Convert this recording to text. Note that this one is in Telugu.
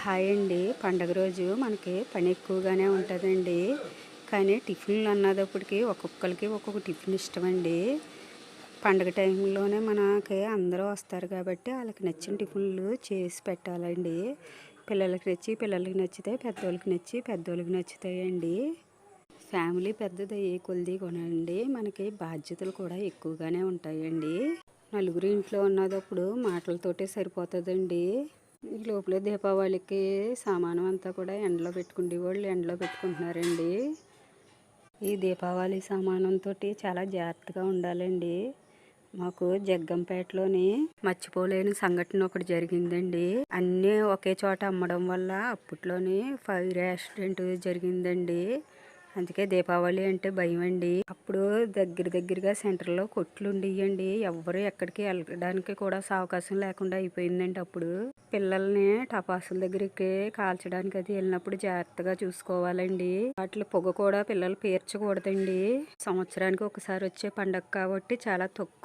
హాయ్ అండి. పండగ రోజు మనకి పని ఎక్కువగానే ఉంటుందండి. కానీ టిఫిన్లు అన్నదప్పటికి ఒక్కొక్కరికి ఒక్కొక్క టిఫిన్ ఇష్టమండి. పండగ టైంలోనే మనకి అందరూ వస్తారు కాబట్టి వాళ్ళకి నచ్చిన టిఫిన్లు చేసి పెట్టాలండి. పిల్లలకి నచ్చితే పెద్దోళ్ళకి నచ్చుతాయండి. ఫ్యామిలీ పెద్దది ఏ కొలిది కొనండి, మనకి బాధ్యతలు కూడా ఎక్కువగానే ఉంటాయండి. నలుగురు ఇంట్లో ఉన్నదప్పుడు మాటలతోటే సరిపోతుందండి. ఈ లోపల దీపావళికి సామానం అంతా కూడా ఎండలో పెట్టుకునే ఎండలో పెట్టుకుంటున్నారండి. ఈ దీపావళి సామానంతో చాలా జాగ్రత్తగా ఉండాలండి. మాకు జగ్గంపేటలోని మర్చిపోలేని సంఘటన ఒకటి జరిగిందండి. అన్నీ ఒకే చోట అమ్మడం వల్ల అప్పట్లోని ఫైర్ యాక్సిడెంట్ జరిగిందండి. అందుకే దీపావళి అంటే భయం అండి. అప్పుడు దగ్గరగా సెంటర్లో కొట్లు ఉండేయండి. ఎవ్వరు ఎక్కడికి వెళ్ళడానికి కూడా అవకాశం లేకుండా అయిపోయిందండి. అప్పుడు పిల్లల్ని టపాసుల దగ్గరికి కాల్చడానికి అది వెళ్ళినప్పుడు జాగ్రత్తగా చూసుకోవాలండి. వాటి పొగ కూడా పిల్లలు పీల్చకూడదండి. సంవత్సరానికి ఒకసారి వచ్చే పండగ కాబట్టి చాలా తక్కువ